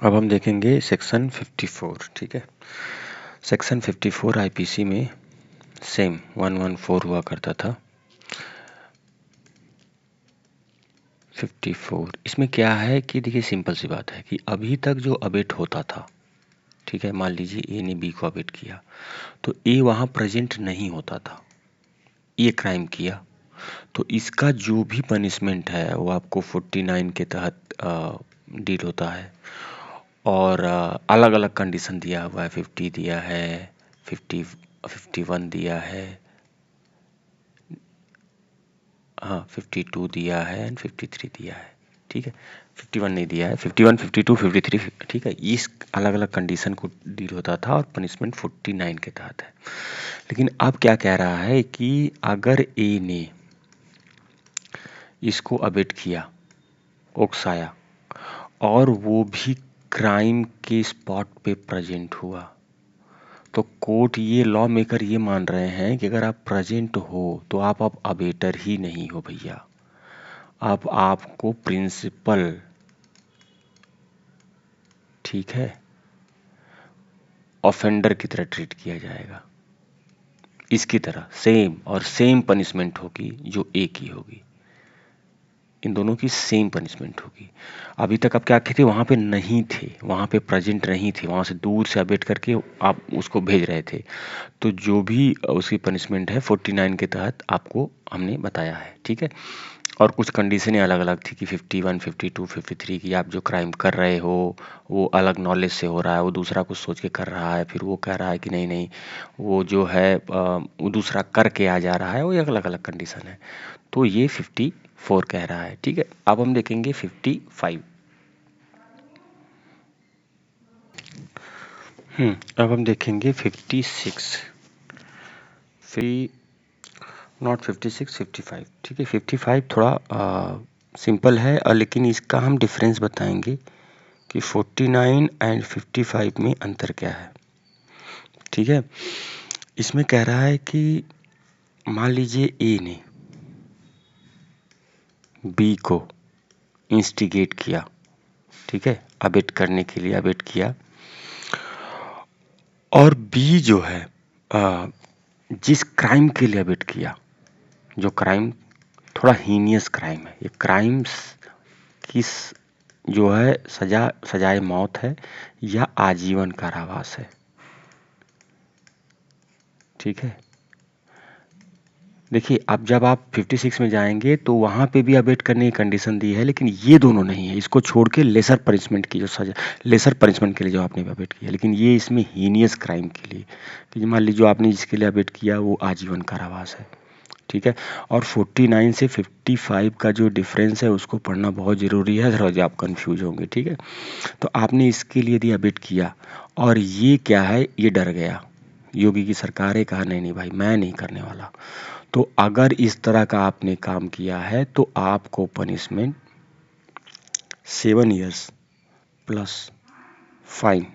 अब हम देखेंगे सेक्शन 54। ठीक है, सेक्शन 54 आईपीसी में सेम 114 हुआ करता था। 54 इसमें क्या है कि देखिए सिंपल सी बात है कि अभी तक जो अबेट होता था, ठीक है, मान लीजिए ए ने बी को अबेट किया तो ए वहाँ प्रेजेंट नहीं होता था, ये क्राइम किया तो इसका जो भी पनिशमेंट है वो आपको 49 के तहत डील होता है। और अलग अलग कंडीशन दिया हुआ है, 50 दिया है, 51 दिया है, हाँ 52 दिया है एंड 53 दिया है। ठीक है, 51 नहीं दिया है, 51, 52, 53। ठीक है, इस अलग अलग कंडीशन को डील होता था और पनिशमेंट 49 के तहत है। लेकिन अब क्या कह रहा है कि अगर ए ने इसको अबेट किया, उकसाया, और वो भी क्राइम के स्पॉट पे प्रेजेंट हुआ, तो कोर्ट, ये लॉ मेकर ये मान रहे हैं कि अगर आप प्रेजेंट हो तो आप अब अबेटर ही नहीं हो भैया, अब आपको प्रिंसिपल, ठीक है, ऑफेंडर की तरह ट्रीट किया जाएगा। इसकी तरह सेम और सेम पनिशमेंट होगी जो ए की होगी, इन दोनों की सेम पनिशमेंट होगी। अभी तक आप क्या किए थे, वहाँ पे नहीं थे, वहाँ पे प्रेजेंट नहीं थे, वहाँ से दूर से अबेट करके आप उसको भेज रहे थे, तो जो भी उसकी पनिशमेंट है 49 के तहत आपको हमने बताया है। ठीक है, और कुछ कंडीशनें अलग अलग थी कि 51, 52, 53 की आप जो क्राइम कर रहे हो वो अलग नॉलेज से हो रहा है, वो दूसरा कुछ सोच के कर रहा है, फिर वो कह रहा है कि नहीं नहीं वो जो है वो दूसरा करके आ जा रहा है, वो एक अलग अलग कंडीशन है। तो ये 54 कह रहा है। ठीक है, अब हम देखेंगे 55। अब हम देखेंगे 56, नॉट 56, 55। ठीक है, 55 थोड़ा सिंपल है, लेकिन इसका हम डिफरेंस बताएंगे कि 49 एंड 55 में अंतर क्या है। ठीक है, इसमें कह रहा है कि मान लीजिए ए ने बी को इंस्टिगेट किया, ठीक है, अबेट करने के लिए अबेट किया, और बी जो है जिस क्राइम के लिए अबेट किया, जो क्राइम थोड़ा हीनियस क्राइम है, ये क्राइम्स की जो है सजाए मौत है या आजीवन कारावास है। ठीक है, देखिए अब जब आप 56 में जाएंगे तो वहाँ पे भी अबेट करने की कंडीशन दी है, लेकिन ये दोनों नहीं है, इसको छोड़ के लेसर पनिशमेंट की जो सजा, लेसर पनिशमेंट के लिए जो आपने अबेट किया, लेकिन ये इसमें हीनियस क्राइम के लिए कि मान लीजिए आपने जिसके लिए अबेट किया वो आजीवन कारावास है। ठीक है, और 49 से 55 का जो डिफरेंस है उसको पढ़ना बहुत ज़रूरी है, अदरवाइज आप कंफ्यूज होंगे। ठीक है, तो आपने इसके लिए यदि अबेट किया और ये क्या है, ये डर गया, योगी की सरकार है, कहा नहीं नहीं भाई मैं नहीं करने वाला, तो अगर इस तरह का आपने काम किया है तो आपको पनिशमेंट 7 ईयर्स प्लस फाइन।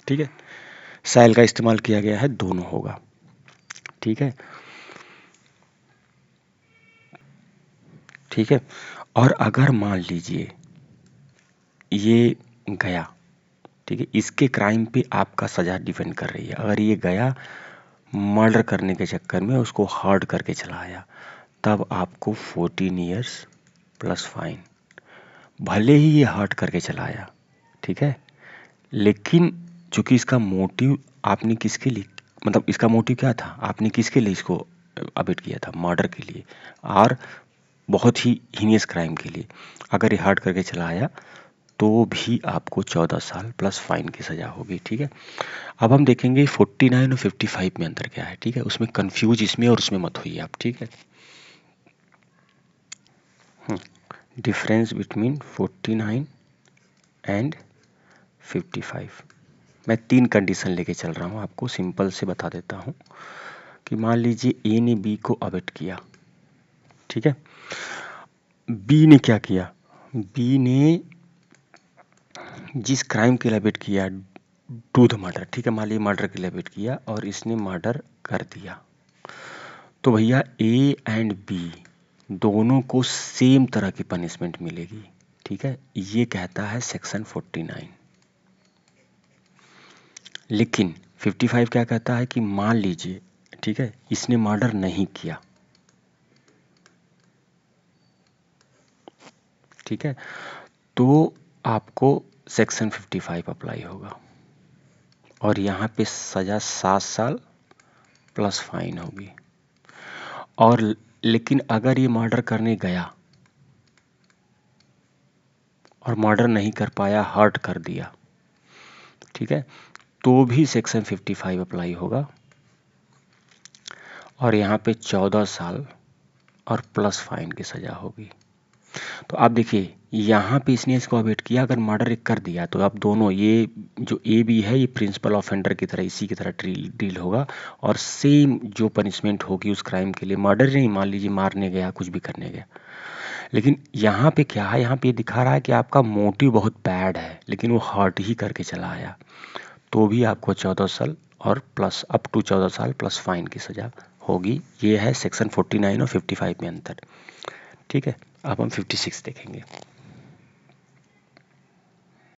ठीक है, सैल का इस्तेमाल किया गया है, दोनों होगा। ठीक है, ठीक है, और अगर मान लीजिए ये गया, ठीक है, इसके क्राइम पे आपका सजा डिपेंड कर रही है, अगर ये गया मर्डर करने के चक्कर में उसको हर्ट करके चला आया, तब आपको 14 ईयर्स प्लस फाइन, भले ही ये हर्ट करके चला आया। ठीक है, लेकिन चूंकि इसका मोटिव आपने किसके लिए, मतलब इसका मोटिव क्या था, आपने किसके लिए इसको अबेट किया था, मर्डर के लिए और बहुत ही हीनियस क्राइम के लिए, अगर ये हर्ट करके चला आया तो भी आपको 14 साल प्लस फाइन की सजा होगी। ठीक है, अब हम देखेंगे 49 और 55 में अंतर क्या है। ठीक है, उसमें कंफ्यूज इसमें और उसमें मत होइए आप। ठीक है, डिफरेंस बिटवीन 49 एंड 55, मैं 3 कंडीशन लेके चल रहा हूँ, आपको सिंपल से बता देता हूँ कि मान लीजिए ए ने बी को अबेट किया, ठीक है, बी ने क्या किया, बी ने जिस क्राइम के लिए अबेट किया, डू द मर्डर, ठीक है, मान लीजिए मर्डर के लिए अबेट किया और इसने मर्डर कर दिया, तो भैया ए एंड बी दोनों को सेम तरह की पनिशमेंट मिलेगी। ठीक है, ये कहता है सेक्शन 49। लेकिन 55 क्या कहता है कि मान लीजिए, ठीक है, इसने मर्डर नहीं किया, ठीक है, तो आपको सेक्शन 55 अप्लाई होगा और यहाँ पे सज़ा 7 साल प्लस फाइन होगी। और लेकिन अगर ये मर्डर करने गया और मर्डर नहीं कर पाया, हर्ट कर दिया, ठीक है, तो भी सेक्शन 55 अप्लाई होगा और यहाँ पे 14 साल और प्लस फाइन की सज़ा होगी। तो आप देखिए यहाँ पे इसने इसको अवेट किया, अगर मर्डर एक कर दिया तो आप दोनों, ये जो ए बी है ये प्रिंसिपल ऑफेंडर की तरह इसी की तरह डील होगा और सेम जो पनिशमेंट होगी उस क्राइम के लिए, मर्डर नहीं, मान लीजिए मारने गया, कुछ भी करने गया। लेकिन यहाँ पे क्या है, यहाँ पे ये दिखा रहा है कि आपका मोटिव बहुत बैड है लेकिन वो हर्ट ही करके चला आया, तो भी आपको 14 साल और प्लस अप टू 14 साल प्लस फाइन की सज़ा होगी। ये है सेक्शन 49 और 55 में अंतर। ठीक है, अब हम 56 देखेंगे।